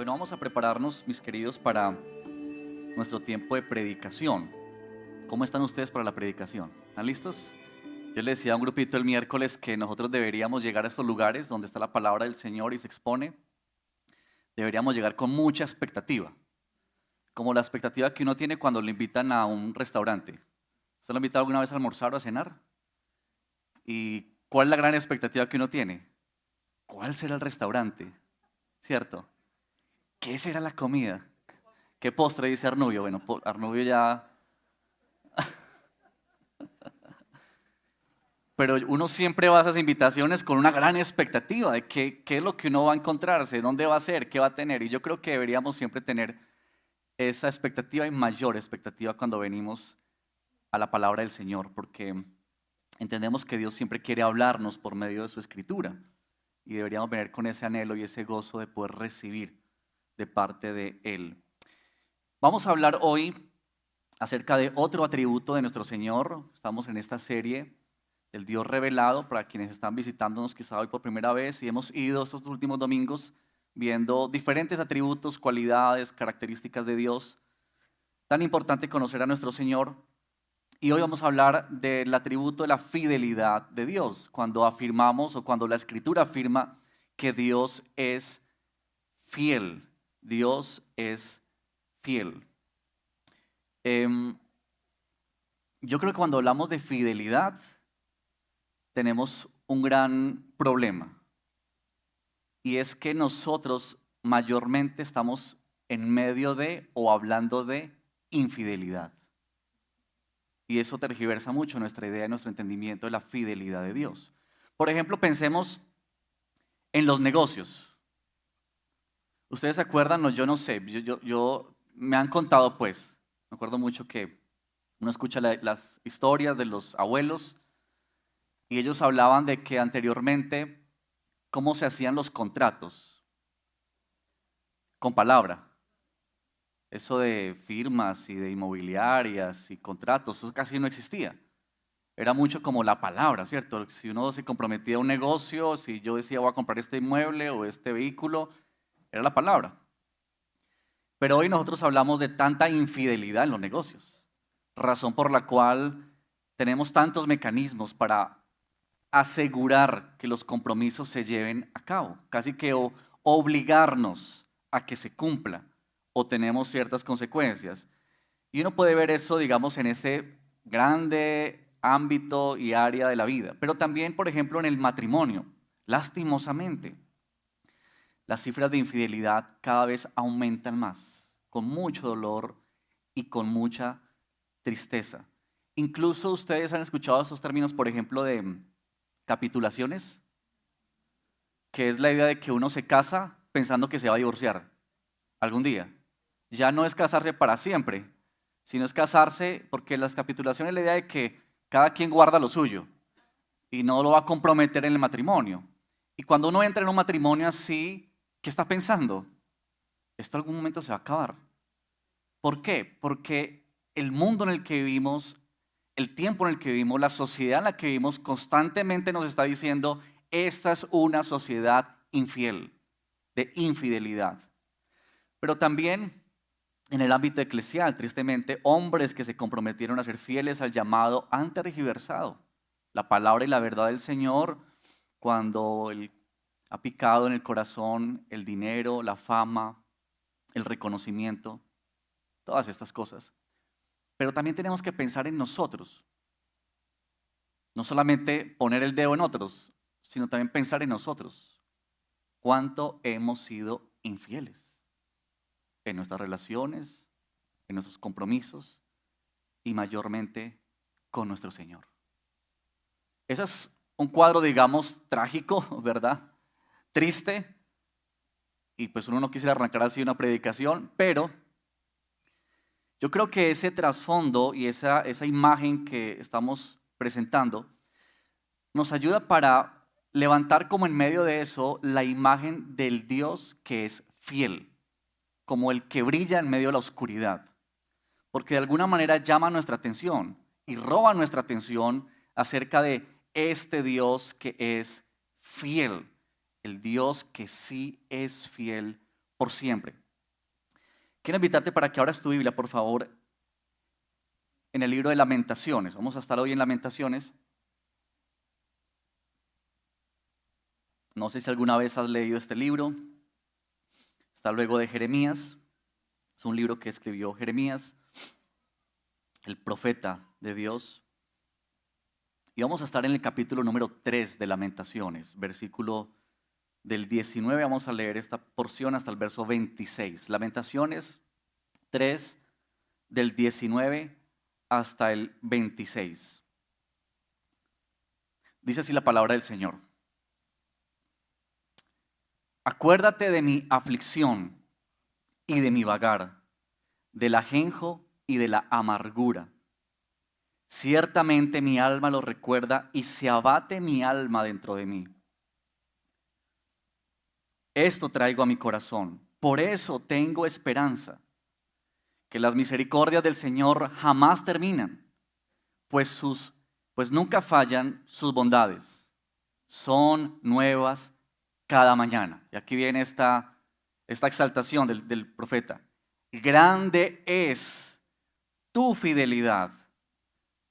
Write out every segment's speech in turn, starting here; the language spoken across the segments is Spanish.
Bueno, vamos a prepararnos, mis queridos, para nuestro tiempo de predicación. ¿Cómo están ustedes para la predicación? ¿Están listos? Yo le decía a un grupito el miércoles que nosotros deberíamos llegar a estos lugares donde está la palabra del Señor y se expone. Deberíamos llegar con mucha expectativa, como la expectativa que uno tiene cuando le invitan a un restaurante. ¿Usted lo ha invitado alguna vez a almorzar o a cenar? ¿Y cuál es la gran expectativa que uno tiene? ¿Cuál será el restaurante? ¿Cierto? ¿Qué será la comida? ¿Qué postre dice Arnubio? Bueno, Arnubio ya... Pero uno siempre va a esas invitaciones con una gran expectativa de qué es lo que uno va a encontrarse, dónde va a ser, qué va a tener. Y yo creo que deberíamos siempre tener esa expectativa y mayor expectativa cuando venimos a la palabra del Señor, porque entendemos que Dios siempre quiere hablarnos por medio de su escritura y deberíamos venir con ese anhelo y ese gozo de poder recibir de parte de Él. Vamos a hablar hoy acerca de otro atributo de nuestro Señor. Estamos en esta serie del Dios revelado, para quienes están visitándonos quizá hoy por primera vez, y hemos ido estos últimos domingos viendo diferentes atributos, cualidades, características de Dios. Tan importante conocer a nuestro Señor. Y hoy vamos a hablar del atributo de la fidelidad de Dios, cuando afirmamos o cuando la Escritura afirma que Dios es fiel. Dios es fiel. Yo creo que cuando hablamos de fidelidad tenemos un gran problema, y es que nosotros mayormente estamos en medio de o hablando de infidelidad, y eso tergiversa mucho nuestra idea, nuestro entendimiento de la fidelidad de Dios. Por ejemplo, pensemos en los negocios. ¿Ustedes se acuerdan? No, yo no sé, me han contado, pues, me acuerdo mucho que uno escucha las historias de los abuelos y ellos hablaban de que anteriormente cómo se hacían los contratos, con palabra. Eso de firmas y de inmobiliarias y contratos, eso casi no existía. Era mucho como la palabra, ¿cierto? Si uno se comprometía a un negocio, si yo decía voy a comprar este inmueble o este vehículo, era la palabra. Pero hoy nosotros hablamos de tanta infidelidad en los negocios, razón por la cual tenemos tantos mecanismos para asegurar que los compromisos se lleven a cabo, casi que obligarnos a que se cumpla, o tenemos ciertas consecuencias. Y uno puede ver eso, digamos, en ese grande ámbito y área de la vida, pero también, por ejemplo, en el matrimonio. Lastimosamente, las cifras de infidelidad cada vez aumentan más, con mucho dolor y con mucha tristeza. Incluso ustedes han escuchado esos términos, por ejemplo, de capitulaciones, que es la idea de que uno se casa pensando que se va a divorciar algún día. Ya no es casarse para siempre, sino es casarse porque las capitulaciones es la idea de que cada quien guarda lo suyo y no lo va a comprometer en el matrimonio. Y cuando uno entra en un matrimonio así, ¿qué está pensando? Esto en algún momento se va a acabar. ¿Por qué? Porque el mundo en el que vivimos, el tiempo en el que vivimos, la sociedad en la que vivimos constantemente nos está diciendo, esta es una sociedad infiel, de infidelidad. Pero también en el ámbito eclesial, tristemente, hombres que se comprometieron a ser fieles al llamado han tergiversado la palabra y la verdad del Señor cuando ha picado en el corazón el dinero, la fama, el reconocimiento, todas estas cosas. Pero también tenemos que pensar en nosotros. No solamente poner el dedo en otros, sino también pensar en nosotros. ¿Cuánto hemos sido infieles en nuestras relaciones, en nuestros compromisos y mayormente con nuestro Señor? Ese es un cuadro, digamos, trágico, ¿verdad? Triste. Y pues uno no quisiera arrancar así una predicación, pero yo creo que ese trasfondo y esa imagen que estamos presentando nos ayuda para levantar como en medio de eso la imagen del Dios que es fiel, como el que brilla en medio de la oscuridad, porque de alguna manera llama nuestra atención y roba nuestra atención acerca de este Dios que es fiel, el Dios que sí es fiel por siempre. Quiero invitarte para que abras tu Biblia, por favor, en el libro de Lamentaciones. Vamos a estar hoy en Lamentaciones. No sé si alguna vez has leído este libro. Está luego de Jeremías. Es un libro que escribió Jeremías, el profeta de Dios. Y vamos a estar en el capítulo número 3 de Lamentaciones, versículo del 19. Vamos a leer esta porción hasta el verso 26. Lamentaciones 3, del 19 hasta el 26. Dice así la palabra del Señor. Acuérdate de mi aflicción y de mi vagar, del ajenjo y de la amargura. Ciertamente mi alma lo recuerda y se abate mi alma dentro de mí. Esto traigo a mi corazón, por eso tengo esperanza, que las misericordias del Señor jamás terminan, pues nunca fallan sus bondades, son nuevas cada mañana. Y aquí viene esta exaltación del profeta. Grande es tu fidelidad.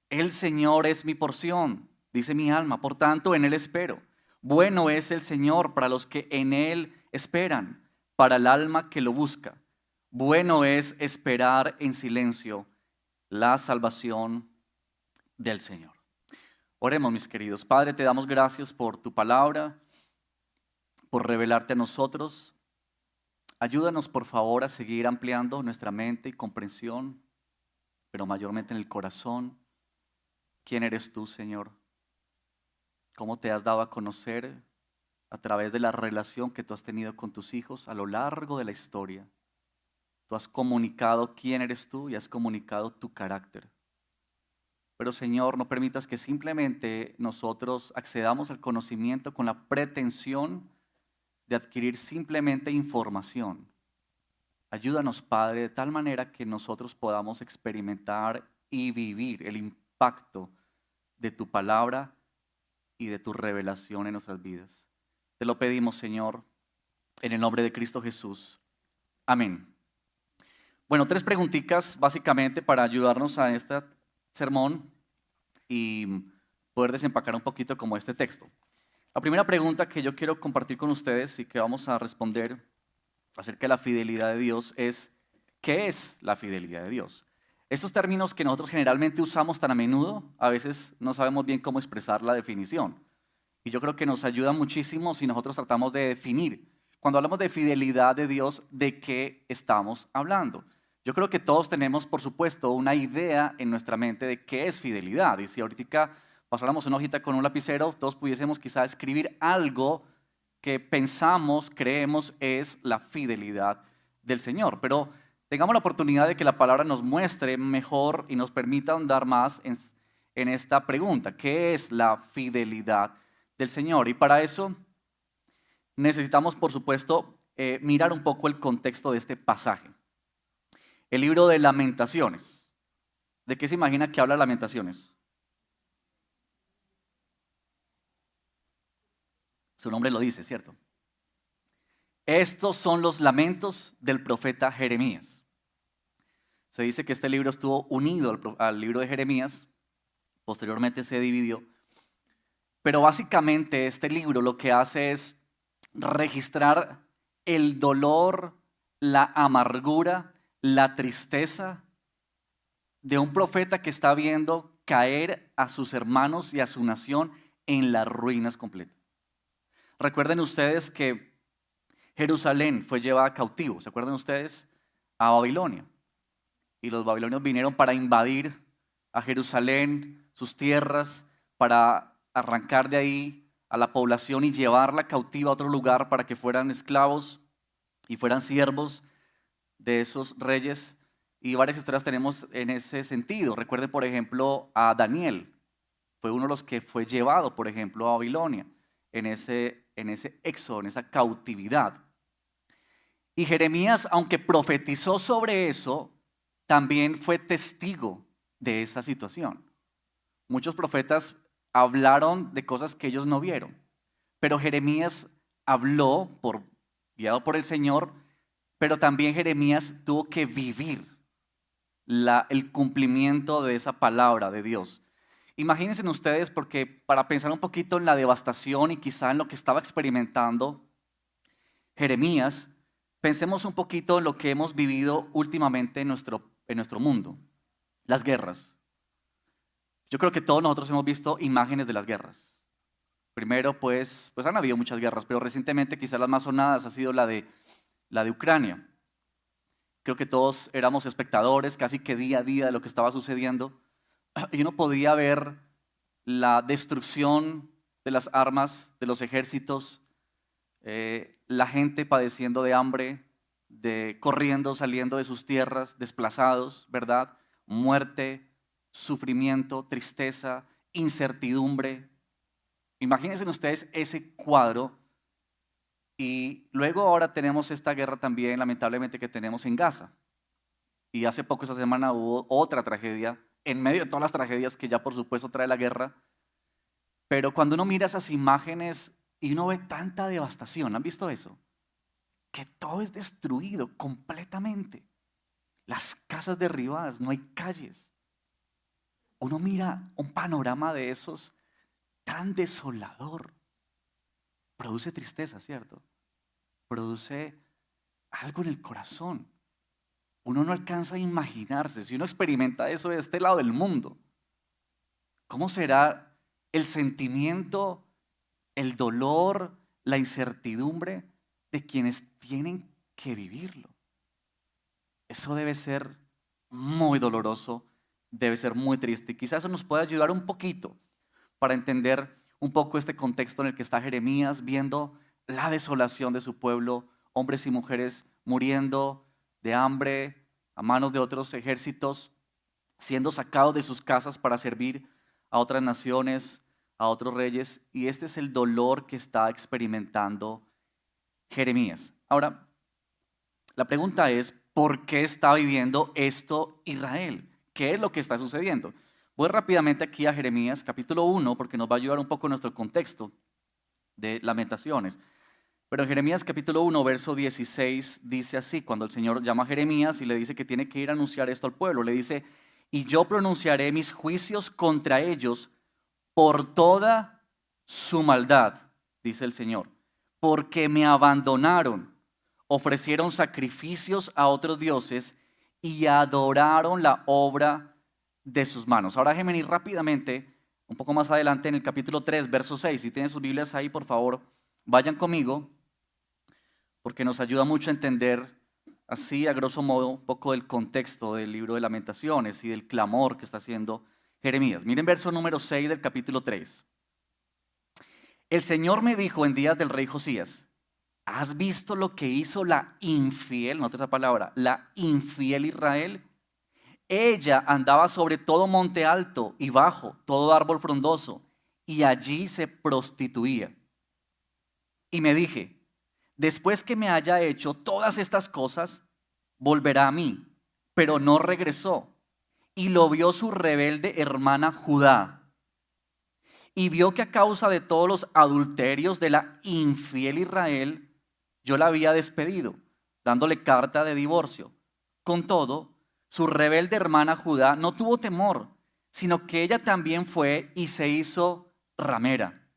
El Señor es mi porción, dice mi alma, por tanto en Él espero. Bueno es el Señor para los que en Él esperan, para el alma que lo busca. Bueno es esperar en silencio la salvación del Señor. Oremos, mis queridos. Padre, te damos gracias por tu palabra, por revelarte a nosotros. Ayúdanos, por favor, a seguir ampliando nuestra mente y comprensión, pero mayormente en el corazón. ¿Quién eres tú, Señor? ¿Cómo te has dado a conocer a través de la relación que tú has tenido con tus hijos a lo largo de la historia? Tú has comunicado quién eres tú y has comunicado tu carácter. Pero, Señor, no permitas que simplemente nosotros accedamos al conocimiento con la pretensión de adquirir simplemente información. Ayúdanos, Padre, de tal manera que nosotros podamos experimentar y vivir el impacto de tu palabra y de tu revelación en nuestras vidas. Te lo pedimos, Señor, en el nombre de Cristo Jesús. Amén. Bueno, 3 preguntitas básicamente para ayudarnos a este sermón y poder desempacar un poquito como este texto. La primera pregunta que yo quiero compartir con ustedes y que vamos a responder acerca de la fidelidad de Dios es: ¿qué es la fidelidad de Dios? Estos términos que nosotros generalmente usamos tan a menudo, a veces no sabemos bien cómo expresar la definición. Y yo creo que nos ayuda muchísimo si nosotros tratamos de definir. Cuando hablamos de fidelidad de Dios, ¿de qué estamos hablando? Yo creo que todos tenemos, por supuesto, una idea en nuestra mente de qué es fidelidad. Y si ahorita pasáramos una hojita con un lapicero, todos pudiésemos quizá escribir algo que pensamos, creemos es la fidelidad del Señor. Pero tengamos la oportunidad de que la palabra nos muestre mejor y nos permita ahondar más en esta pregunta. ¿Qué es la fidelidad del Señor? Y para eso necesitamos, por supuesto, mirar un poco el contexto de este pasaje. El libro de Lamentaciones. ¿De qué se imagina que habla Lamentaciones? Su nombre lo dice, ¿cierto? Estos son los lamentos del profeta Jeremías. Se dice que este libro estuvo unido al libro de Jeremías, posteriormente se dividió, pero básicamente este libro lo que hace es registrar el dolor, la amargura, la tristeza de un profeta que está viendo caer a sus hermanos y a su nación en las ruinas completas. Recuerden ustedes que Jerusalén fue llevada cautivo, ¿se acuerdan ustedes? A Babilonia. Y los babilonios vinieron para invadir a Jerusalén, sus tierras, para arrancar de ahí a la población y llevarla cautiva a otro lugar para que fueran esclavos y fueran siervos de esos reyes. Y varias historias tenemos en ese sentido. Recuerden, por ejemplo, a Daniel. Fue uno de los que fue llevado, por ejemplo, a Babilonia en ese éxodo, en esa cautividad. Y Jeremías, aunque profetizó sobre eso, también fue testigo de esa situación. Muchos profetas hablaron de cosas que ellos no vieron, pero Jeremías habló, guiado por el Señor, pero también Jeremías tuvo que vivir el cumplimiento de esa palabra de Dios. Imagínense ustedes, porque para pensar un poquito en la devastación y quizá en lo que estaba experimentando Jeremías, pensemos un poquito en lo que hemos vivido últimamente en nuestro mundo, las guerras. Yo creo que todos nosotros hemos visto imágenes de las guerras. Primero, pues han habido muchas guerras, pero recientemente quizás las más sonadas ha sido la de Ucrania. Creo que todos éramos espectadores casi que día a día de lo que estaba sucediendo y uno podía ver la destrucción de las armas, de los ejércitos, la gente padeciendo de hambre, corriendo, saliendo de sus tierras, desplazados, ¿verdad? Muerte, sufrimiento, tristeza, incertidumbre. Imagínense ustedes ese cuadro. Y luego ahora tenemos esta guerra también, lamentablemente, que tenemos en Gaza. Y hace poco, esta semana, hubo otra tragedia, en medio de todas las tragedias que ya por supuesto trae la guerra. Pero cuando uno mira esas imágenes y uno ve tanta devastación, ¿han visto eso? Que todo es destruido completamente. Las casas derribadas, no hay calles. Uno mira un panorama de esos tan desolador. Produce tristeza, ¿cierto? Produce algo en el corazón. Uno no alcanza a imaginarse, si uno experimenta eso de este lado del mundo, ¿cómo será el sentimiento, el dolor, la incertidumbre de quienes tienen que vivirlo? Eso debe ser muy doloroso, debe ser muy triste. Y quizás eso nos pueda ayudar un poquito para entender un poco este contexto en el que está Jeremías, viendo la desolación de su pueblo, hombres y mujeres muriendo de hambre a manos de otros ejércitos, siendo sacados de sus casas para servir a otras naciones, a otros reyes. Y este es el dolor que está experimentando Jeremías. Ahora, la pregunta es, ¿por qué está viviendo esto Israel? ¿Qué es lo que está sucediendo? Voy rápidamente aquí a Jeremías capítulo 1 porque nos va a ayudar un poco en nuestro contexto de Lamentaciones. Pero en Jeremías capítulo 1, verso 16 dice así, cuando el Señor llama a Jeremías y le dice que tiene que ir a anunciar esto al pueblo, le dice, y yo pronunciaré mis juicios contra ellos por toda su maldad, dice el Señor, porque me abandonaron, ofrecieron sacrificios a otros dioses y adoraron la obra de sus manos. Ahora déjenme ir rápidamente, un poco más adelante en el capítulo 3, verso 6. Si tienen sus Biblias ahí, por favor, vayan conmigo, porque nos ayuda mucho a entender, así a grosso modo, un poco del contexto del libro de Lamentaciones y del clamor que está haciendo Jeremías. Miren verso número 6 del capítulo 3. El Señor me dijo en días del rey Josías, ¿has visto lo que hizo la infiel, nota esa palabra, la infiel Israel? Ella andaba sobre todo monte alto y bajo, todo árbol frondoso, y allí se prostituía. Y me dije, después que me haya hecho todas estas cosas, volverá a mí, pero no regresó. Y lo vio su rebelde hermana Judá. Y vio que a causa de todos los adulterios de la infiel Israel, yo la había despedido, dándole carta de divorcio. Con todo, su rebelde hermana Judá no tuvo temor, sino que ella también fue y se hizo ramera.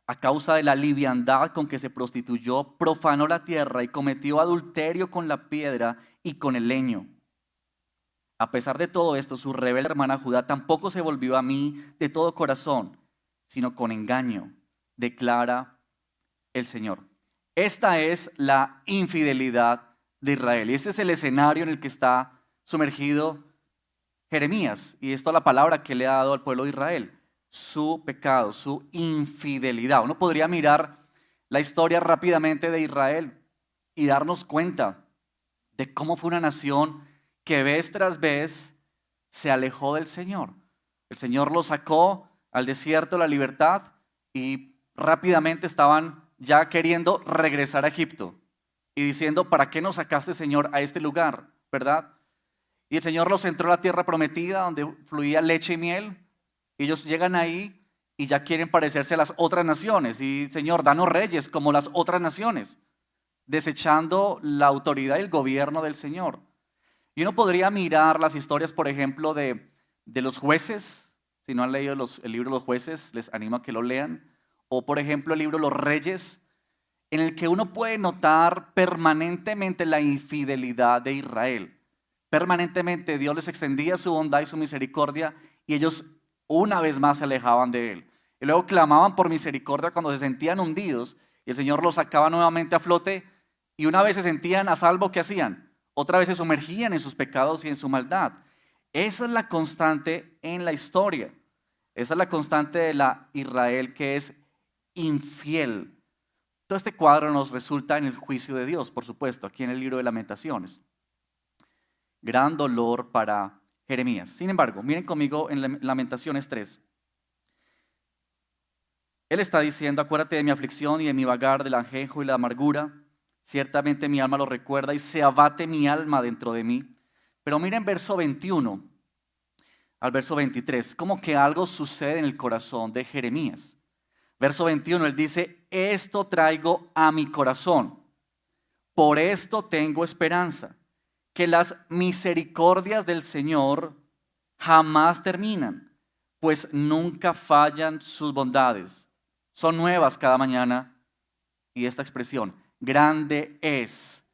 A causa de la liviandad con que se prostituyó, profanó la tierra y cometió adulterio con la piedra y con el leño. A pesar de todo esto, su rebelde hermana Judá tampoco se volvió a mí de todo corazón, sino con engaño, declara el Señor. Esta es la infidelidad de Israel. Y este es el escenario en el que está sumergido Jeremías. Y esto es la palabra que le ha dado al pueblo de Israel. Su pecado, su infidelidad. Uno podría mirar la historia rápidamente de Israel y darnos cuenta de cómo fue una nación que vez tras vez se alejó del Señor. El Señor los sacó al desierto, a la libertad, y rápidamente estaban ya queriendo regresar a Egipto y diciendo, ¿para qué nos sacaste, Señor, a este lugar? ¿Verdad? Y el Señor los entró a la tierra prometida donde fluía leche y miel. Ellos llegan ahí y ya quieren parecerse a las otras naciones. Y Señor, danos reyes como las otras naciones. desechando la autoridad y el gobierno del Señor. Y uno podría mirar las historias, por ejemplo, de los jueces. Si no han leído el libro de los jueces, les animo a que lo lean. O, por ejemplo, el libro de los reyes, en el que uno puede notar permanentemente la infidelidad de Israel. Permanentemente Dios les extendía su bondad y su misericordia y ellos una vez más se alejaban de Él. Y luego clamaban por misericordia cuando se sentían hundidos y el Señor los sacaba nuevamente a flote y una vez se sentían a salvo, ¿qué hacían? Otra vez se sumergían en sus pecados y en su maldad. Esa es la constante en la historia. Esa es la constante de la Israel que es infiel. Todo este cuadro nos resulta en el juicio de Dios, por supuesto, aquí en el libro de Lamentaciones. Gran dolor para Jeremías. Sin embargo, miren conmigo en Lamentaciones 3. Él está diciendo, acuérdate de mi aflicción y de mi vagar, del ajenjo y la amargura. Ciertamente mi alma lo recuerda y se abate mi alma dentro de mí. Pero miren verso 21 al verso 23, como que algo sucede en el corazón de Jeremías. Verso 21, él dice, esto traigo a mi corazón, por esto tengo esperanza, que las misericordias del Señor jamás terminan, pues nunca fallan sus bondades. Son nuevas cada mañana. Y esta expresión, grande es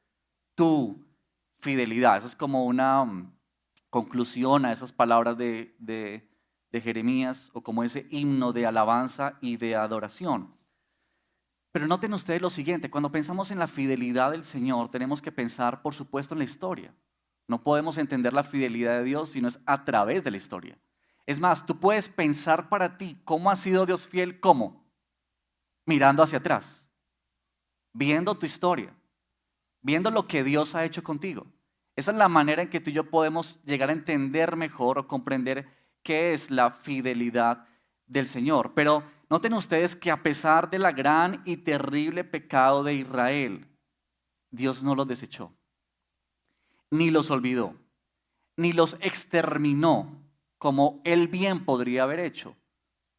tu fidelidad. Esa es como una conclusión a esas palabras de Jeremías, o como ese himno de alabanza y de adoración. Pero noten ustedes lo siguiente, cuando pensamos en la fidelidad del Señor, tenemos que pensar, por supuesto, en la historia. No podemos entender la fidelidad de Dios si no es a través de la historia. Es más, tú puedes pensar para ti cómo ha sido Dios fiel, ¿cómo? Mirando hacia atrás, viendo tu historia, viendo lo que Dios ha hecho contigo. Esa es la manera en que tú y yo podemos llegar a entender mejor o comprender qué es la fidelidad del Señor. Pero noten ustedes que a pesar de la gran y terrible pecado de Israel, Dios no los desechó, ni los olvidó, ni los exterminó como Él bien podría haber hecho,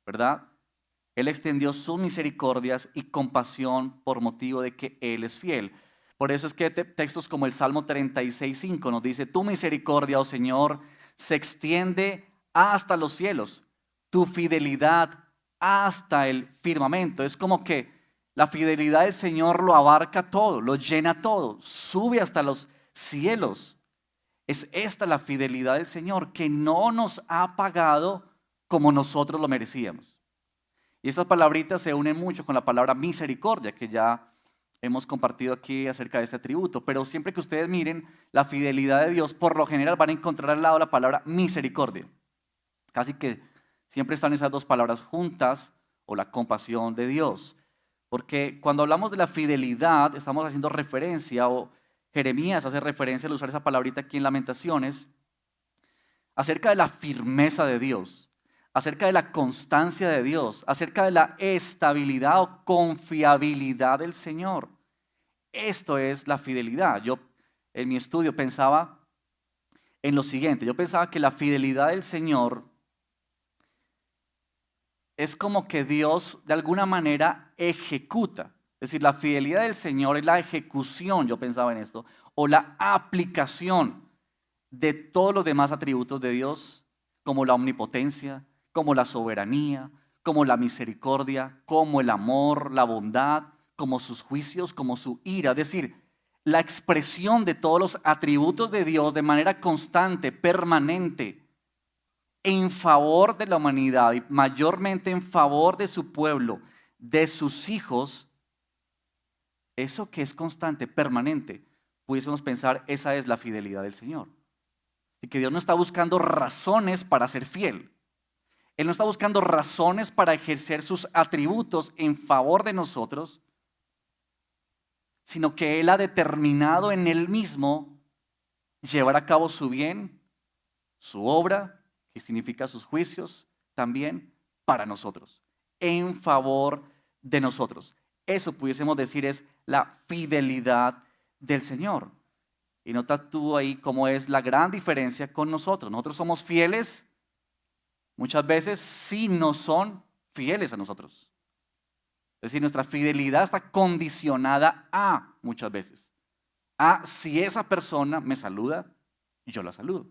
¿verdad? Él extendió sus misericordias y compasión por motivo de que Él es fiel. Por eso es que textos como el Salmo 36:5 nos dice, tu misericordia, oh Señor, se extiende hasta los cielos, tu fidelidad hasta el firmamento. Es como que la fidelidad del Señor lo abarca todo, lo llena todo, sube hasta los cielos. Es esta la fidelidad del Señor, que no nos ha pagado como nosotros lo merecíamos. Y estas palabritas se unen mucho con la palabra misericordia, que ya hemos compartido aquí acerca de este atributo. Pero siempre que ustedes miren la fidelidad de Dios, por lo general van a encontrar al lado la palabra misericordia. Casi que siempre están esas dos palabras juntas, o la compasión de Dios. Porque cuando hablamos de la fidelidad, estamos haciendo referencia, o Jeremías hace referencia al usar esa palabrita aquí en Lamentaciones, acerca de la firmeza de Dios, acerca de la constancia de Dios, acerca de la estabilidad o confiabilidad del Señor. Esto es la fidelidad. Yo en mi estudio pensaba en lo siguiente, yo pensaba que la fidelidad del Señor es como que Dios de alguna manera ejecuta. Es decir, la fidelidad del Señor es la ejecución, yo pensaba en esto, o la aplicación de todos los demás atributos de Dios, como la omnipotencia, como la soberanía, como la misericordia, como el amor, la bondad, como sus juicios, como su ira. Es decir, la expresión de todos los atributos de Dios de manera constante, permanente, en favor de la humanidad y mayormente en favor de su pueblo, de sus hijos. Eso que es constante, permanente, pudiésemos pensar, esa es la fidelidad del Señor. Y que Dios no está buscando razones para ser fiel. Él no está buscando razones para ejercer sus atributos en favor de nosotros, sino que Él ha determinado en Él mismo llevar a cabo su bien, su obra, que significa sus juicios, también para nosotros, en favor de nosotros. Eso pudiésemos decir es la fidelidad del Señor. Y nota tú ahí cómo es la gran diferencia con nosotros. Nosotros somos fieles, muchas veces sí no son fieles a nosotros. Es decir, nuestra fidelidad está condicionada a, muchas veces, a si esa persona me saluda, yo la saludo,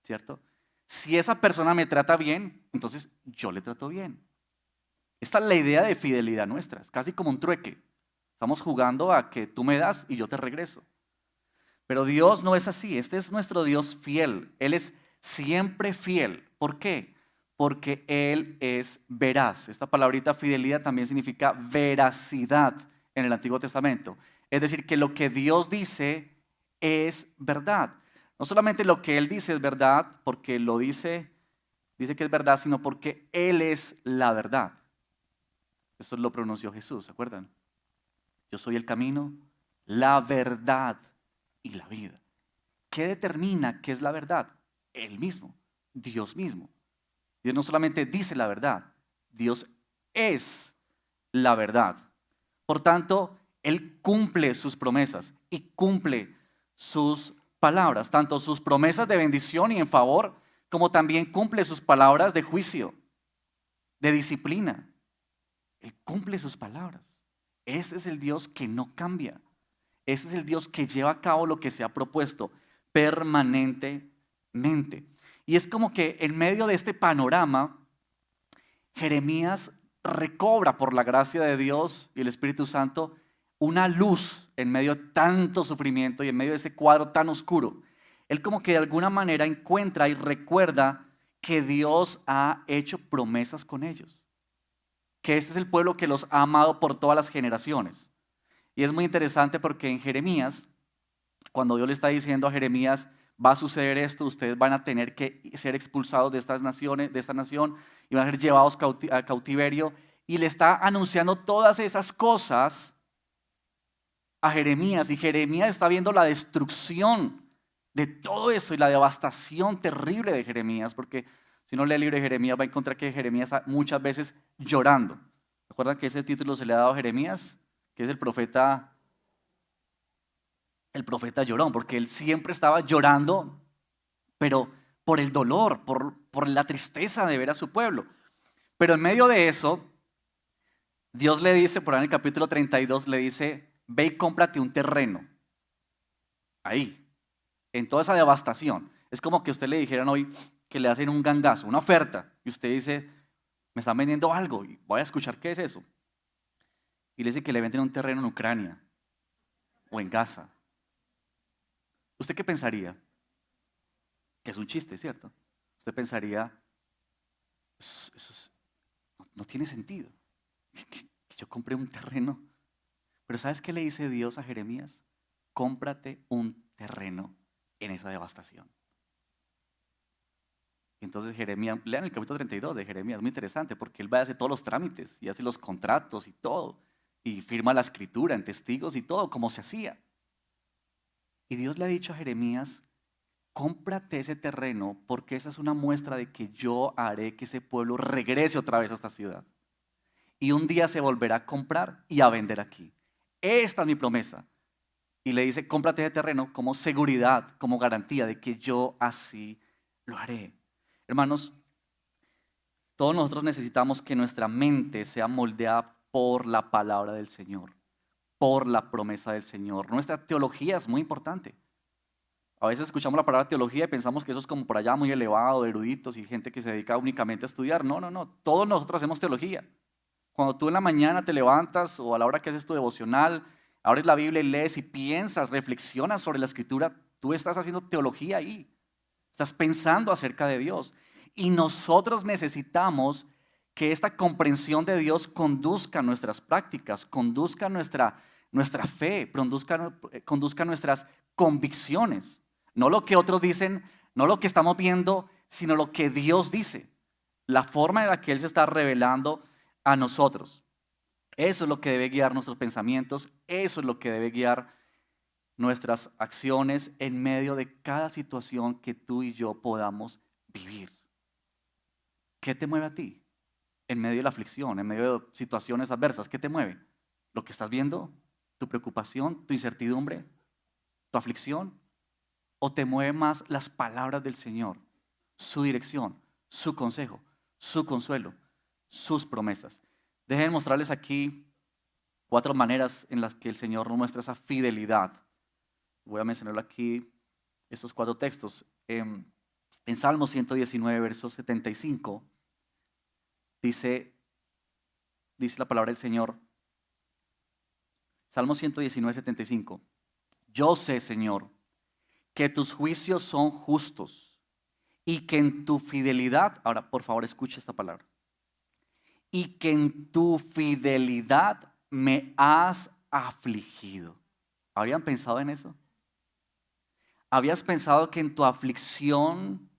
¿cierto? Si esa persona me trata bien, entonces yo le trato bien. Esta es la idea de fidelidad nuestra, es casi como un trueque. Estamos jugando a que tú me das y yo te regreso. Pero Dios no es así, este es nuestro Dios fiel, Él es siempre fiel. ¿Por qué? Porque Él es veraz. Esta palabrita fidelidad también significa veracidad en el Antiguo Testamento. Es decir, que lo que Dios dice es verdad. No solamente lo que Él dice es verdad, porque lo dice que es verdad, sino porque Él es la verdad. Eso lo pronunció Jesús, ¿se acuerdan? Yo soy el camino, la verdad y la vida. ¿Qué determina qué es la verdad? Él mismo, Dios mismo. Dios no solamente dice la verdad, Dios es la verdad. Por tanto, Él cumple sus promesas y cumple sus palabras, tanto sus promesas de bendición y en favor, como también cumple sus palabras de juicio, de disciplina. Él cumple sus palabras. Este es el Dios que no cambia. Este es el Dios que lleva a cabo lo que se ha propuesto permanentemente. Y es como que en medio de este panorama, Jeremías recobra por la gracia de Dios y el Espíritu Santo una luz en medio de tanto sufrimiento y en medio de ese cuadro tan oscuro. Él como que de alguna manera encuentra y recuerda que Dios ha hecho promesas con ellos, que este es el pueblo que los ha amado por todas las generaciones. Y es muy interesante porque en Jeremías, cuando Dios le está diciendo a Jeremías, va a suceder esto, ustedes van a tener que ser expulsados de estas naciones, de esta nación, y van a ser llevados a cautiverio, y le está anunciando todas esas cosas a Jeremías, y Jeremías está viendo la destrucción de todo eso y la devastación terrible de Jeremías, porque si no lee el libro de Jeremías va a encontrar que Jeremías está muchas veces llorando. ¿Recuerdan que ese título se le ha dado a Jeremías? Que es el profeta llorón, porque él siempre estaba llorando, pero por el dolor, por la tristeza de ver a su pueblo. Pero en medio de eso, Dios le dice, por ahí en el capítulo 32, le dice, ve y cómprate un terreno. Ahí, en toda esa devastación. Es como que a usted le dijeran hoy que le hacen un gangazo, una oferta, y usted dice, me están vendiendo algo, y voy a escuchar qué es eso. Y le dice que le venden un terreno en Ucrania o en Gaza. ¿Usted qué pensaría? Que es un chiste, ¿cierto? Usted pensaría, no tiene sentido. Que yo compré un terreno. Pero ¿sabes qué le dice Dios a Jeremías? Cómprate un terreno en esa devastación. Y entonces Jeremías, lean el capítulo 32 de Jeremías, muy interesante, porque él va a hacer todos los trámites y hace los contratos y todo. Y firma la escritura en testigos y todo, como se hacía. Y Dios le ha dicho a Jeremías, cómprate ese terreno porque esa es una muestra de que yo haré que ese pueblo regrese otra vez a esta ciudad. Y un día se volverá a comprar y a vender aquí. Esta es mi promesa. Y le dice, cómprate ese terreno como seguridad, como garantía de que yo así lo haré. Hermanos, todos nosotros necesitamos que nuestra mente sea moldeada por la palabra del Señor, por la promesa del Señor. Nuestra teología es muy importante. A veces escuchamos la palabra teología y pensamos que eso es como por allá muy elevado, de eruditos y gente que se dedica únicamente a estudiar. No, no, no. Todos nosotros hacemos teología. Cuando tú en la mañana te levantas o a la hora que haces tu devocional, abres la Biblia y lees y piensas, reflexionas sobre la Escritura, tú estás haciendo teología ahí. Estás pensando acerca de Dios. Y nosotros necesitamos que esta comprensión de Dios conduzca nuestras prácticas, conduzca nuestra fe, conduzca nuestras convicciones. No lo que otros dicen, no lo que estamos viendo, sino lo que Dios dice. La forma en la que Él se está revelando a nosotros. Eso es lo que debe guiar nuestros pensamientos, eso es lo que debe guiar nuestras acciones en medio de cada situación que tú y yo podamos vivir. ¿Qué te mueve a ti? En medio de la aflicción, en medio de situaciones adversas, ¿qué te mueve? ¿Lo que estás viendo? ¿Tu preocupación? ¿Tu incertidumbre? ¿Tu aflicción? ¿O te mueve más las palabras del Señor? Su dirección, su consejo, su consuelo, sus promesas. Déjenme mostrarles aquí 4 maneras en las que el Señor nos muestra esa fidelidad. Voy a mencionarlo aquí, estos 4 textos. En Salmo 119, verso 75, dice la palabra del Señor. Salmo 119, 75. Yo sé, Señor, que tus juicios son justos y que en tu fidelidad, ahora por favor escucha esta palabra, y que en tu fidelidad me has afligido. ¿Habían pensado en eso? ¿Habías pensado que en tu aflicción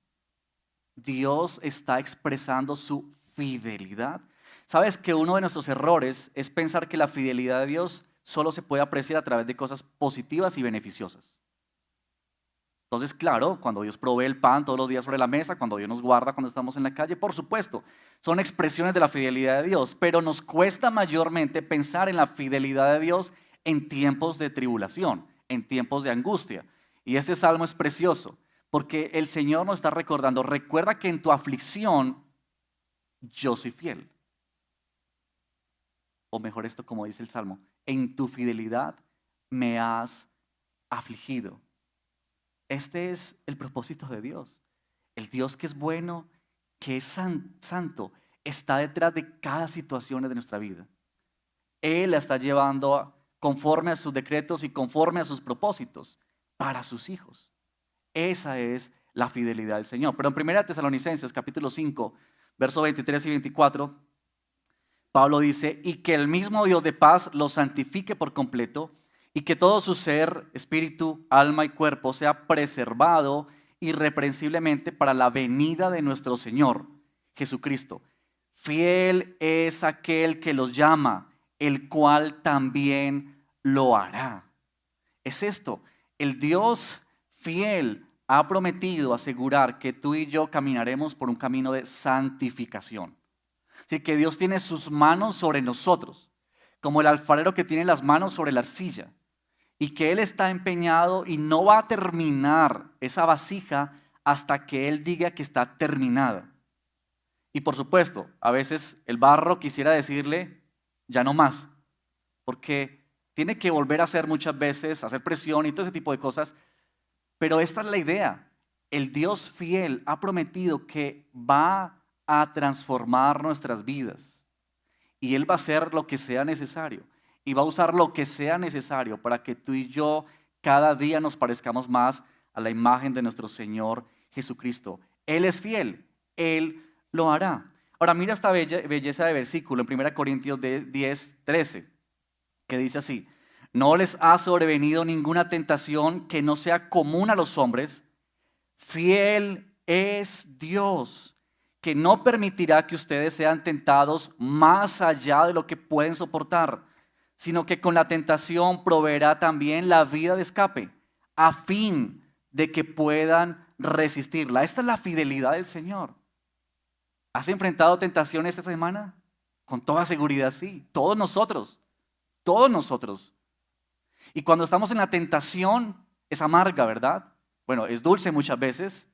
Dios está expresando su fidelidad? ¿Sabes que uno de nuestros errores es pensar que la fidelidad de Dios solo se puede apreciar a través de cosas positivas y beneficiosas? Entonces, claro, cuando Dios provee el pan todos los días sobre la mesa, cuando Dios nos guarda cuando estamos en la calle, por supuesto, son expresiones de la fidelidad de Dios, pero nos cuesta mayormente pensar en la fidelidad de Dios en tiempos de tribulación, en tiempos de angustia. Y este salmo es precioso, porque el Señor nos está recordando, recuerda que en tu aflicción yo soy fiel. O mejor esto como dice el salmo, en tu fidelidad me has afligido. Este es el propósito de Dios. El Dios que es bueno, que es santo, está detrás de cada situación de nuestra vida. Él la está llevando conforme a sus decretos y conforme a sus propósitos para sus hijos. Esa es la fidelidad del Señor. Pero en 1 Tesalonicenses capítulo 5, versos 23 y 24, Pablo dice, y que el mismo Dios de paz los santifique por completo, y que todo su ser, espíritu, alma y cuerpo sea preservado irreprensiblemente para la venida de nuestro Señor Jesucristo. Fiel es aquel que los llama, el cual también lo hará. Es esto, el Dios fiel ha prometido asegurar que tú y yo caminaremos por un camino de santificación. Así que Dios tiene sus manos sobre nosotros, como el alfarero que tiene las manos sobre la arcilla. Y que Él está empeñado y no va a terminar esa vasija hasta que Él diga que está terminada. Y por supuesto, a veces el barro quisiera decirle, ya no más, porque tiene que volver a hacer muchas veces, hacer presión y todo ese tipo de cosas. Pero esta es la idea. El Dios fiel ha prometido que va a transformar nuestras vidas. Y Él va a hacer lo que sea necesario. Y va a usar lo que sea necesario para que tú y yo cada día nos parezcamos más a la imagen de nuestro Señor Jesucristo. Él es fiel, Él lo hará. Ahora mira esta belleza de versículo en 1 Corintios 10, 13, que dice así, no les ha sobrevenido ninguna tentación que no sea común a los hombres. Fiel es Dios, que no permitirá que ustedes sean tentados más allá de lo que pueden soportar, sino que con la tentación proveerá también la vida de escape, a fin de que puedan resistirla. Esta es la fidelidad del Señor. ¿Has enfrentado tentaciones esta semana? Con toda seguridad sí, todos nosotros. Y cuando estamos en la tentación es amarga, ¿verdad? Bueno, es dulce muchas veces,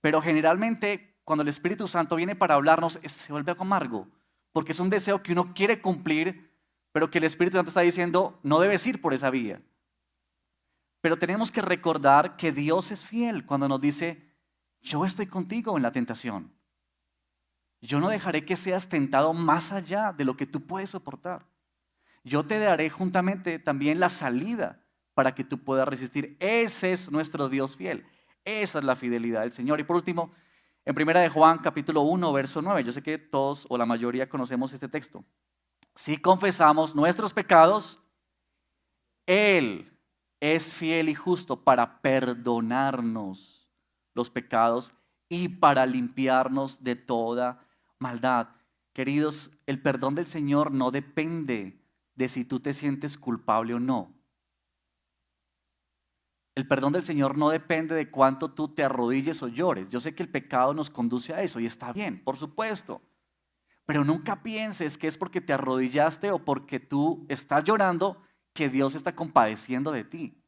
pero generalmente cuando el Espíritu Santo viene para hablarnos se vuelve algo amargo, porque es un deseo que uno quiere cumplir, pero que el Espíritu Santo está diciendo, no debes ir por esa vía. Pero tenemos que recordar que Dios es fiel cuando nos dice, yo estoy contigo en la tentación. Yo no dejaré que seas tentado más allá de lo que tú puedes soportar. Yo te daré juntamente también la salida para que tú puedas resistir. Ese es nuestro Dios fiel. Esa es la fidelidad del Señor. Y por último, en 1 de Juan capítulo 1, verso 9, yo sé que todos o la mayoría conocemos este texto. Si confesamos nuestros pecados, Él es fiel y justo para perdonarnos los pecados y para limpiarnos de toda maldad. Queridos, el perdón del Señor no depende de si tú te sientes culpable o no. El perdón del Señor no depende de cuánto tú te arrodilles o llores. Yo sé que el pecado nos conduce a eso y está bien, por supuesto. Pero nunca pienses que es porque te arrodillaste o porque tú estás llorando que Dios está compadeciendo de ti.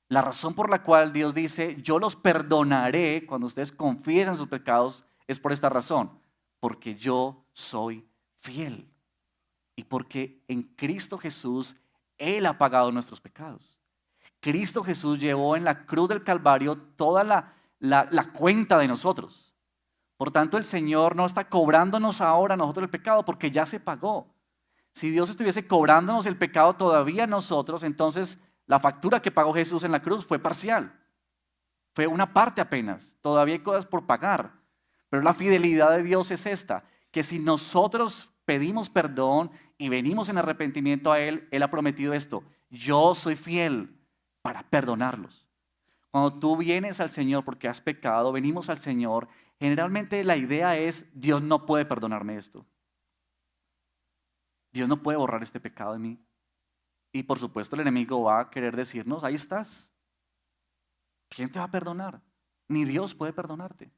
La razón por la cual Dios dice, yo los perdonaré cuando ustedes confiesen sus pecados, es por esta razón, porque yo soy fiel. Y porque en Cristo Jesús Él ha pagado nuestros pecados. Cristo Jesús llevó en la cruz del Calvario toda la cuenta de nosotros. Por tanto, el Señor no está cobrándonos ahora a nosotros el pecado porque ya se pagó. Si Dios estuviese cobrándonos el pecado todavía a nosotros, entonces la factura que pagó Jesús en la cruz fue parcial. Fue una parte apenas. Todavía hay cosas por pagar. Pero la fidelidad de Dios es esta, que si nosotros pedimos perdón y venimos en arrepentimiento a Él, Él ha prometido esto: yo soy fiel para perdonarlos. Cuando tú vienes al Señor porque has pecado, venimos al Señor, generalmente la idea es: Dios no puede perdonarme esto. Dios no puede borrar este pecado de mí. Y por supuesto el enemigo va a querer decirnos: ahí estás. ¿Quién te va a perdonar? Ni Dios puede perdonarte.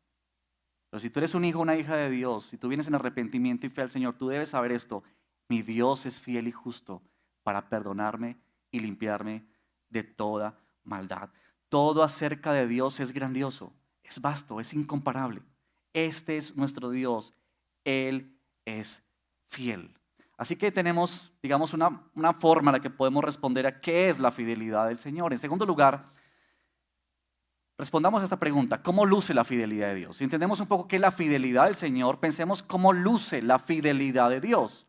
Pero si tú eres un hijo o una hija de Dios, si tú vienes en arrepentimiento y fe al Señor, tú debes saber esto: mi Dios es fiel y justo para perdonarme y limpiarme de toda maldad. Todo acerca de Dios es grandioso, es vasto, es incomparable. Este es nuestro Dios, Él es fiel. Así que tenemos, digamos, una forma en la que podemos responder a qué es la fidelidad del Señor. En segundo lugar, respondamos a esta pregunta: ¿cómo luce la fidelidad de Dios? Si entendemos un poco qué es la fidelidad del Señor, pensemos cómo luce la fidelidad de Dios.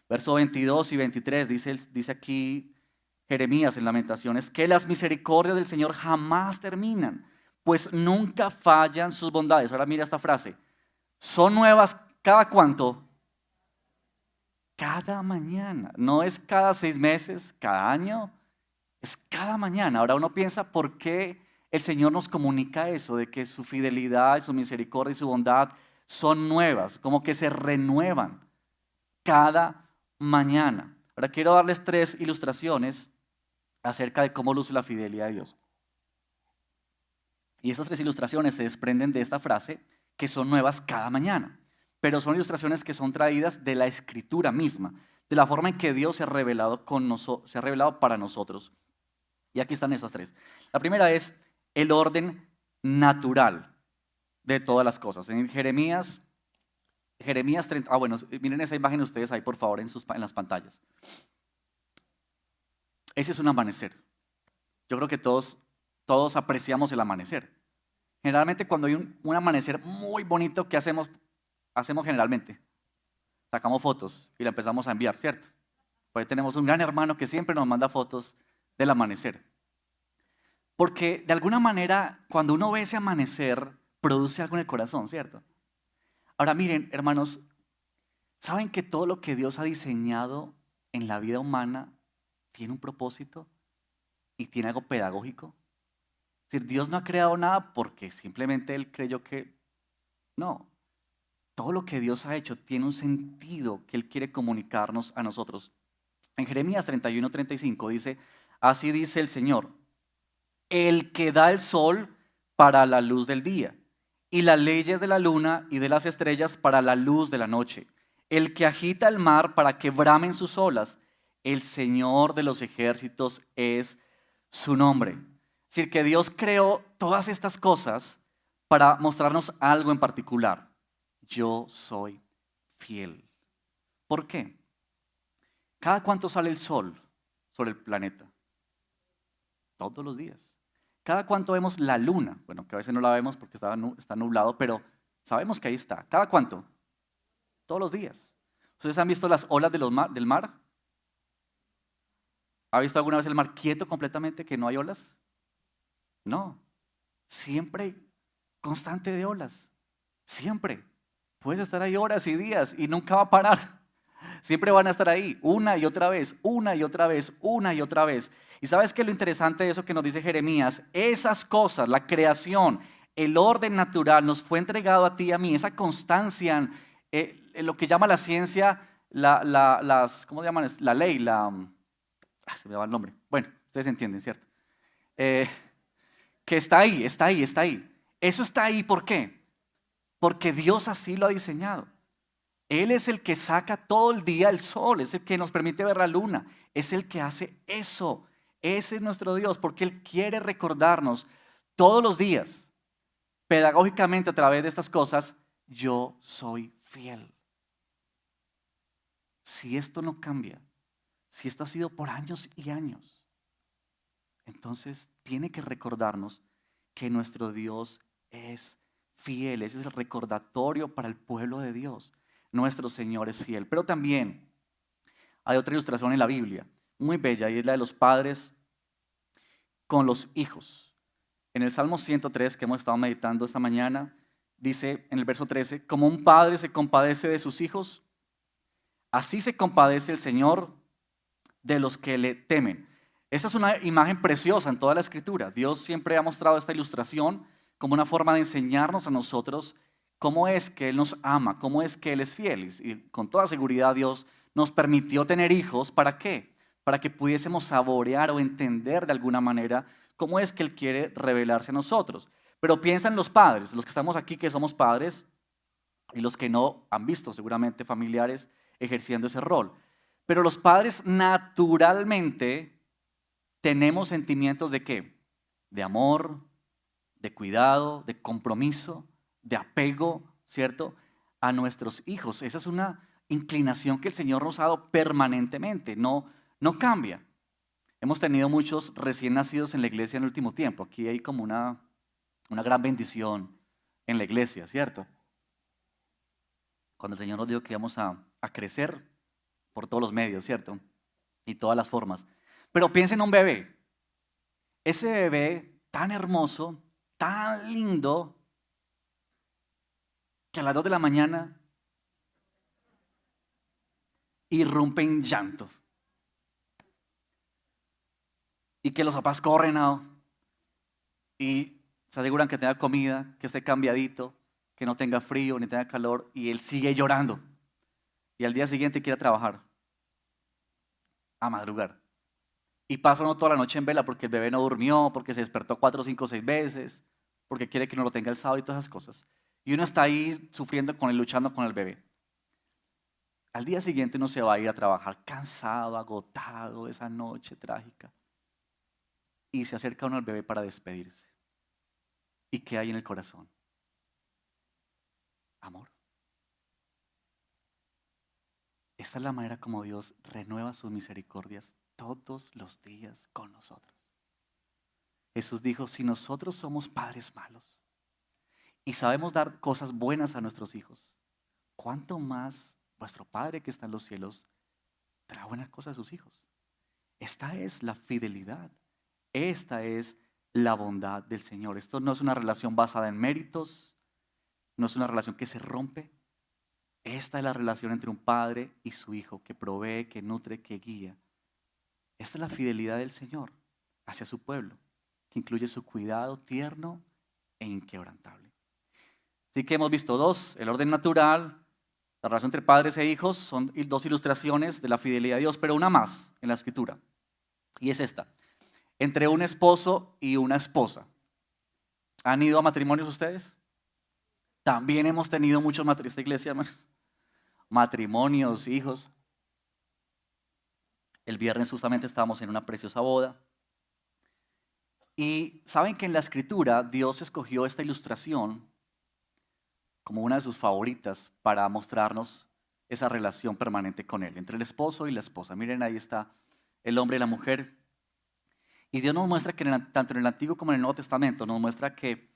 Verso 22 y 23 dice aquí Jeremías en Lamentaciones, que las misericordias del Señor jamás terminan, pues nunca fallan sus bondades. Ahora mira esta frase: son nuevas ¿cada cuánto? Cada mañana. No es cada 6 meses, cada año, es cada mañana. Ahora uno piensa: ¿por qué el Señor nos comunica eso? De que su fidelidad, su misericordia y su bondad son nuevas, como que se renuevan cada mañana. Ahora quiero darles 3 ilustraciones acerca de cómo luce la fidelidad de Dios. Y estas 3 ilustraciones se desprenden de esta frase, que son nuevas cada mañana. Pero son ilustraciones que son traídas de la Escritura misma, de la forma en que Dios se ha revelado, se ha revelado para nosotros. Y aquí están esas 3. La primera es el orden natural de todas las cosas. En Jeremías 30, bueno, miren esa imagen ustedes ahí por favor en las pantallas. Ese es un amanecer. Yo creo que todos apreciamos el amanecer. Generalmente cuando hay un amanecer muy bonito, ¿qué hacemos generalmente? Sacamos fotos y la empezamos a enviar, ¿cierto? Pues tenemos un gran hermano que siempre nos manda fotos del amanecer. Porque de alguna manera cuando uno ve ese amanecer, produce algo en el corazón, ¿cierto? Ahora miren, hermanos, ¿saben que todo lo que Dios ha diseñado en la vida humana tiene un propósito y tiene algo pedagógico? Es decir, Dios no ha creado nada porque simplemente Él creyó que... No, todo lo que Dios ha hecho tiene un sentido que Él quiere comunicarnos a nosotros. En Jeremías 31:35 dice: así dice el Señor, el que da el sol para la luz del día, y las leyes de la luna y de las estrellas para la luz de la noche, el que agita el mar para que bramen sus olas, el Señor de los ejércitos es su nombre. Es decir, que Dios creó todas estas cosas para mostrarnos algo en particular: yo soy fiel. ¿Por qué? ¿Cada cuánto sale el sol sobre el planeta? Todos los días. ¿Cada cuánto vemos la luna? Bueno, que a veces no la vemos porque está nublado, pero sabemos que ahí está. ¿Cada cuánto? Todos los días. ¿Ustedes han visto las olas del mar? ¿Ha visto alguna vez el mar quieto completamente, que no hay olas? No. Siempre hay constante de olas. Siempre. Puedes estar ahí horas y días y nunca va a parar. Siempre van a estar ahí, una y otra vez, una y otra vez, una y otra vez. Y ¿sabes qué es lo interesante de eso que nos dice Jeremías? Esas cosas, la creación, el orden natural nos fue entregado a ti y a mí. Esa constancia, lo que llama la ciencia, ¿cómo se llaman? La ley, se me va el nombre. Bueno, ustedes entienden, ¿cierto? Que está ahí, está ahí, está ahí. Eso está ahí, ¿por qué? Porque Dios así lo ha diseñado. Él es el que saca todo el día el sol, es el que nos permite ver la luna, es el que hace eso. Ese es nuestro Dios, porque Él quiere recordarnos todos los días, pedagógicamente a través de estas cosas: yo soy fiel. Si esto no cambia, si esto ha sido por años y años, entonces tiene que recordarnos que nuestro Dios es fiel. Ese es el recordatorio para el pueblo de Dios. Nuestro Señor es fiel. Pero también hay otra ilustración en la Biblia, muy bella, y es la de los padres con los hijos. En el Salmo 103 que hemos estado meditando esta mañana, dice en el verso 13, como un padre se compadece de sus hijos, así se compadece el Señor de los que le temen. Esta es una imagen preciosa en toda la Escritura. Dios siempre ha mostrado esta ilustración como una forma de enseñarnos a nosotros cómo es que Él nos ama, cómo es que Él es fiel. Y con toda seguridad Dios nos permitió tener hijos. ¿Para qué? Para que pudiésemos saborear o entender de alguna manera cómo es que Él quiere revelarse a nosotros. Pero piensa en los padres, los que estamos aquí que somos padres y los que no han visto seguramente familiares ejerciendo ese rol. Pero los padres naturalmente tenemos sentimientos ¿de qué? De amor, de cuidado, de compromiso, de apego, ¿cierto? A nuestros hijos. Esa es una inclinación que el Señor nos ha dado permanentemente, no cambia. Hemos tenido muchos recién nacidos en la iglesia en el último tiempo. Aquí hay como una gran bendición en la iglesia, ¿cierto? Cuando el Señor nos dijo que íbamos a crecer por todos los medios, ¿cierto? Y todas las formas. Pero piensen en un bebé. Ese bebé tan hermoso, tan lindo, que a las 2 de la mañana irrumpe en llanto. Y que los papás corren y se aseguran que tenga comida, que esté cambiadito, que no tenga frío ni tenga calor, y él sigue llorando. Y al día siguiente quiere trabajar, a madrugar. Y pasa uno toda la noche en vela porque el bebé no durmió, porque se despertó 4, 5, 6 veces, porque quiere que uno lo tenga el sábado y todas esas cosas. Y uno está ahí sufriendo con él, luchando con el bebé. Al día siguiente uno se va a ir a trabajar cansado, agotado de esa noche trágica. Y se acerca uno al bebé para despedirse. ¿Y qué hay en el corazón? Amor. Esta es la manera como Dios renueva sus misericordias todos los días con nosotros. Jesús dijo, si nosotros somos padres malos y sabemos dar cosas buenas a nuestros hijos, ¿cuánto más vuestro Padre que está en los cielos dará buenas cosas a sus hijos? Esta es la fidelidad. Esta es la bondad del Señor. Esto no es una relación basada en méritos, no es una relación que se rompe. Esta es la relación entre un padre y su hijo que provee, que nutre, que guía. Esta es la fidelidad del Señor hacia su pueblo, que incluye su cuidado tierno e inquebrantable. Así que hemos visto dos, el orden natural, la relación entre padres e hijos, son dos ilustraciones de la fidelidad de Dios, pero una más en la Escritura, y es esta, entre un esposo y una esposa. ¿Han ido a matrimonios ustedes? También hemos tenido muchos matrimonios, esta iglesia, hermanos, matrimonios, hijos. El viernes justamente estábamos en una preciosa boda. Y saben que en la Escritura Dios escogió esta ilustración como una de sus favoritas para mostrarnos esa relación permanente con Él, entre el esposo y la esposa. Miren, ahí está el hombre y la mujer. Y Dios nos muestra que tanto en el Antiguo como en el Nuevo Testamento nos muestra que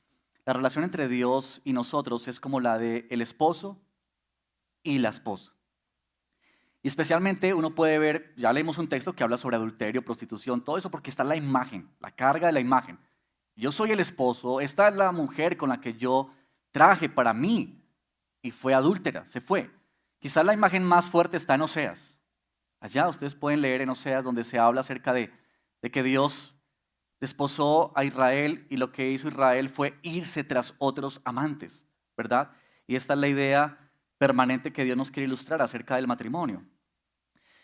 la relación entre Dios y nosotros es como la de el esposo y la esposa. Y especialmente uno puede ver, ya leímos un texto que habla sobre adulterio, prostitución, todo eso porque está la imagen, la carga de la imagen. Yo soy el esposo, esta es la mujer con la que yo traje para mí y fue adúltera, se fue. Quizás la imagen más fuerte está en Oseas. Allá ustedes pueden leer en Oseas donde se habla acerca de que Dios desposó a Israel y lo que hizo Israel fue irse tras otros amantes, ¿verdad? Y esta es la idea permanente que Dios nos quiere ilustrar acerca del matrimonio.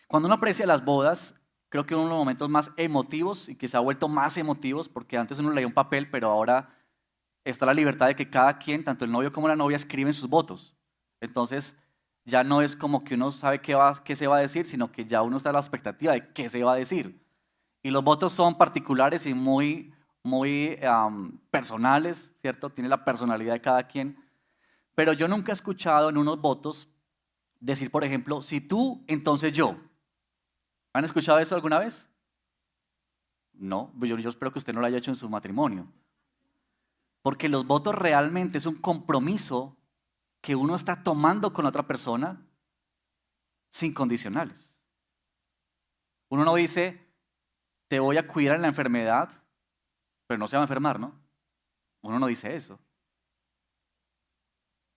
Cuando uno aprecia las bodas, creo que uno de los momentos más emotivos y que se ha vuelto más emotivos, porque antes uno leía un papel, pero ahora está la libertad de que cada quien, tanto el novio como la novia, escriben sus votos. Entonces, ya no es como que uno sabe qué se va a decir, sino que ya uno está a la expectativa de qué se va a decir. Y los votos son particulares y muy personales, ¿cierto? Tiene la personalidad de cada quien. Pero yo nunca he escuchado en unos votos decir, por ejemplo, si tú, entonces yo. ¿Han escuchado eso alguna vez? No, yo espero que usted no lo haya hecho en su matrimonio. Porque los votos realmente es un compromiso que uno está tomando con otra persona sin condicionales. Uno no dice, te voy a cuidar en la enfermedad, pero no se va a enfermar, ¿no? Uno no dice eso.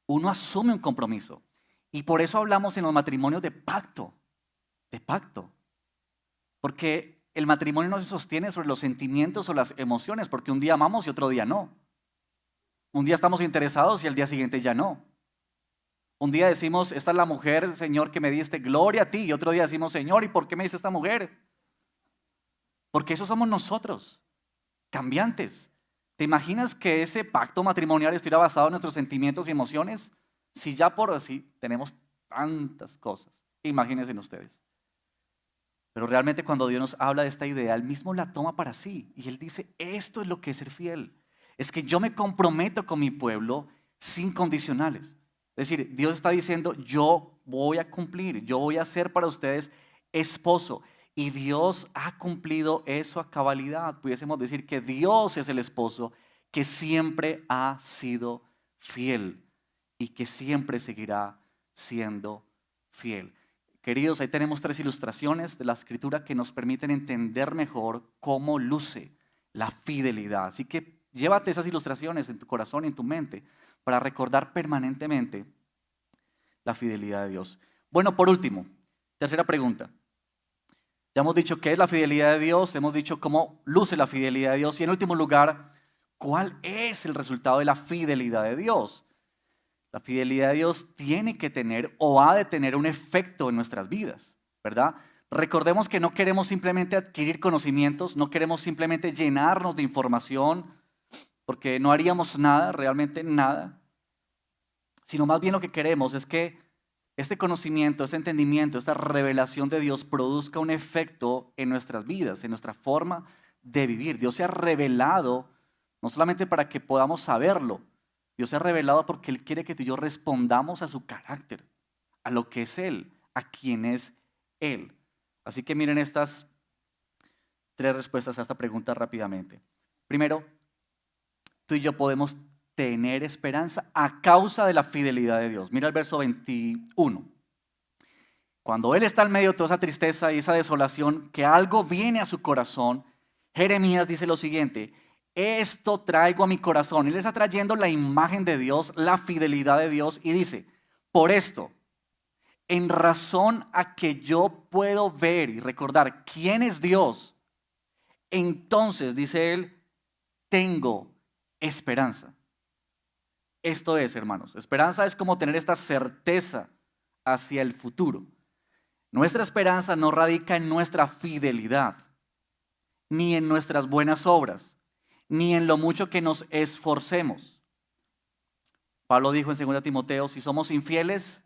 Uno asume un compromiso. Y por eso hablamos en los matrimonios de pacto. De pacto. Porque el matrimonio no se sostiene sobre los sentimientos o las emociones, porque un día amamos y otro día no. Un día estamos interesados y al día siguiente ya no. Un día decimos, esta es la mujer, Señor, que me diste, gloria a ti. Y otro día decimos, Señor, ¿y por qué me dice esta mujer? Porque eso somos nosotros, cambiantes. ¿Te imaginas que ese pacto matrimonial estuviera basado en nuestros sentimientos y emociones? Si ya por así tenemos tantas cosas. Imagínense ustedes. Pero realmente cuando Dios nos habla de esta idea, Él mismo la toma para sí. Y Él dice, esto es lo que es ser fiel. Es que yo me comprometo con mi pueblo sin condicionales. Es decir, Dios está diciendo, yo voy a cumplir, yo voy a ser para ustedes esposo. Y Dios ha cumplido eso a cabalidad. Pudiésemos decir que Dios es el esposo que siempre ha sido fiel y que siempre seguirá siendo fiel. Queridos, ahí tenemos 3 ilustraciones de la Escritura que nos permiten entender mejor cómo luce la fidelidad. Así que llévate esas ilustraciones en tu corazón y en tu mente para recordar permanentemente la fidelidad de Dios. Bueno, por último, tercera pregunta. Ya hemos dicho qué es la fidelidad de Dios, hemos dicho cómo luce la fidelidad de Dios y en último lugar, ¿cuál es el resultado de la fidelidad de Dios? La fidelidad de Dios tiene que tener o ha de tener un efecto en nuestras vidas, ¿verdad? Recordemos que no queremos simplemente adquirir conocimientos, no queremos simplemente llenarnos de información, porque no haríamos nada, realmente nada, sino más bien lo que queremos es que este conocimiento, este entendimiento, esta revelación de Dios produzca un efecto en nuestras vidas, en nuestra forma de vivir. Dios se ha revelado no solamente para que podamos saberlo, Dios se ha revelado porque Él quiere que tú y yo respondamos a su carácter, a lo que es Él, a quién es Él. Así que miren estas 3 respuestas a esta pregunta rápidamente. Primero, tú y yo podemos tener esperanza a causa de la fidelidad de Dios. Mira el verso 21. Cuando Él está en medio de toda esa tristeza y esa desolación, que algo viene a su corazón, Jeremías dice lo siguiente, esto traigo a mi corazón. Él está trayendo la imagen de Dios, la fidelidad de Dios y dice, por esto, en razón a que yo puedo ver y recordar quién es Dios, entonces, dice Él, tengo esperanza. Esto es, hermanos, esperanza es como tener esta certeza hacia el futuro. Nuestra esperanza no radica en nuestra fidelidad, ni en nuestras buenas obras, ni en lo mucho que nos esforcemos. Pablo dijo en 2 Timoteo, si somos infieles,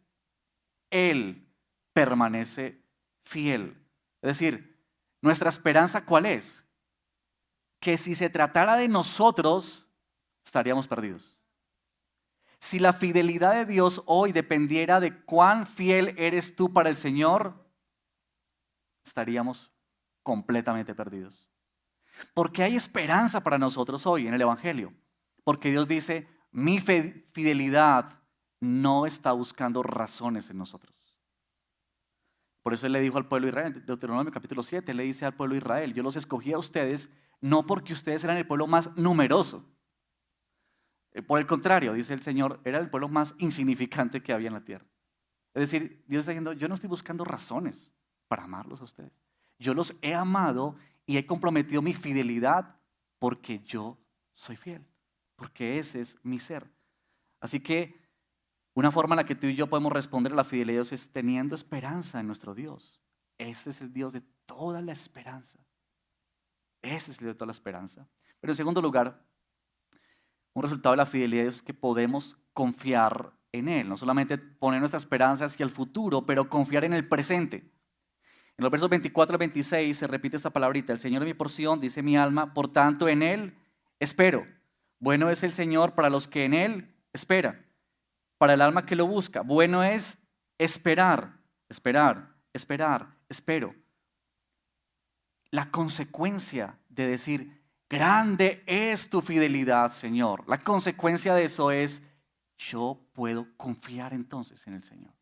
Él permanece fiel. Es decir, nuestra esperanza, ¿cuál es? Que si se tratara de nosotros, estaríamos perdidos. Si la fidelidad de Dios hoy dependiera de cuán fiel eres tú para el Señor, estaríamos completamente perdidos. Porque hay esperanza para nosotros hoy en el Evangelio. Porque Dios dice, mi fidelidad no está buscando razones en nosotros. Por eso Él le dijo al pueblo de Israel, en Deuteronomio capítulo 7, Él le dice al pueblo de Israel, yo los escogí a ustedes no porque ustedes eran el pueblo más numeroso. Por el contrario, dice el Señor, era el pueblo más insignificante que había en la tierra. Es decir, Dios está diciendo, yo no estoy buscando razones para amarlos a ustedes. Yo los he amado y he comprometido mi fidelidad porque yo soy fiel, porque ese es mi ser. Así que una forma en la que tú y yo podemos responder a la fidelidad de Dios es teniendo esperanza en nuestro Dios. Este es el Dios de toda la esperanza. Ese es el Dios de toda la esperanza. Pero en segundo lugar, un resultado de la fidelidad de Dios es que podemos confiar en Él. No solamente poner nuestra esperanza hacia el futuro, pero confiar en el presente. En los versos 24 al 26 se repite esta palabrita. El Señor es mi porción, dice mi alma, por tanto en Él espero. Bueno es el Señor para los que en Él esperan. Para el alma que lo busca. Bueno es Esperar, esperar, esperar, espero. La consecuencia de decir, grande es tu fidelidad, Señor. La consecuencia de eso es, yo puedo confiar entonces en el Señor.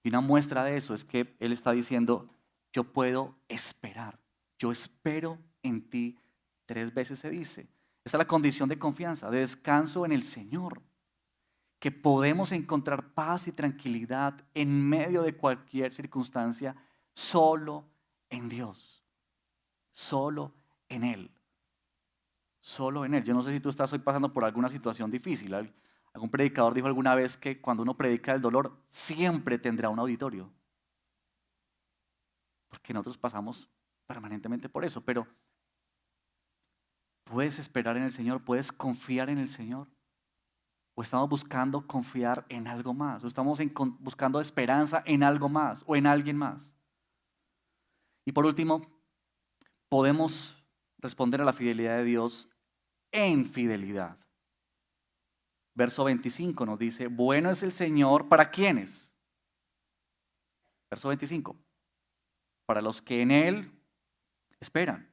Y una muestra de eso es que Él está diciendo, yo puedo esperar. Yo espero en ti. 3 veces se dice. Esta es la condición de confianza, de descanso en el Señor. Que podemos encontrar paz y tranquilidad en medio de cualquier circunstancia solo en Dios. Solo en Él. Solo en Él. Yo no sé si tú estás hoy pasando por alguna situación difícil. Algún predicador dijo alguna vez que cuando uno predica el dolor, siempre tendrá un auditorio. Porque nosotros pasamos permanentemente por eso. Pero puedes esperar en el Señor, puedes confiar en el Señor. O estamos buscando confiar en algo más. O estamos buscando esperanza en algo más o en alguien más. Y por último, podemos responder a la fidelidad de Dios en fidelidad. Verso 25 nos dice, bueno es el Señor, ¿para quiénes? Verso 25, para los que en Él esperan,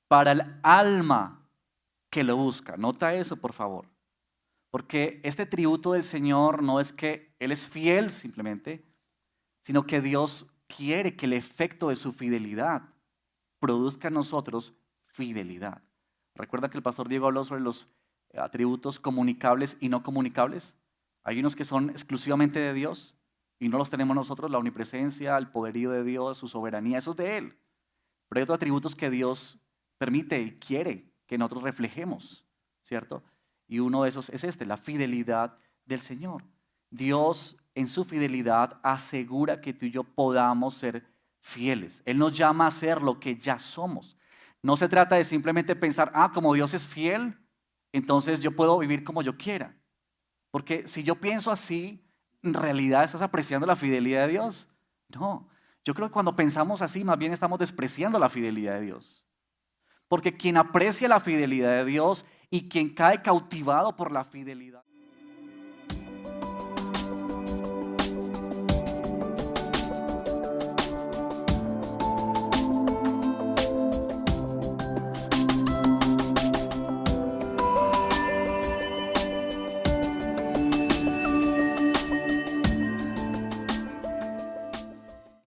para el alma que lo busca. Nota eso, por favor, porque este tributo del Señor no es que Él es fiel simplemente, sino que Dios quiere que el efecto de su fidelidad produzca en nosotros fidelidad. ¿Recuerda que el pastor Diego habló sobre los atributos comunicables y no comunicables? Hay unos que son exclusivamente de Dios y no los tenemos nosotros, la omnipresencia, el poderío de Dios, su soberanía, eso es de Él. Pero hay otros atributos que Dios permite y quiere que nosotros reflejemos, ¿cierto? Y uno de esos es la fidelidad del Señor. Dios en su fidelidad asegura que tú y yo podamos ser fieles. Él nos llama a ser lo que ya somos. No se trata de simplemente pensar, como Dios es fiel, entonces yo puedo vivir como yo quiera. Porque si yo pienso así, ¿en realidad estás apreciando la fidelidad de Dios? No, yo creo que cuando pensamos así, más bien estamos despreciando la fidelidad de Dios. Porque quien aprecia la fidelidad de Dios y quien cae cautivado por la fidelidad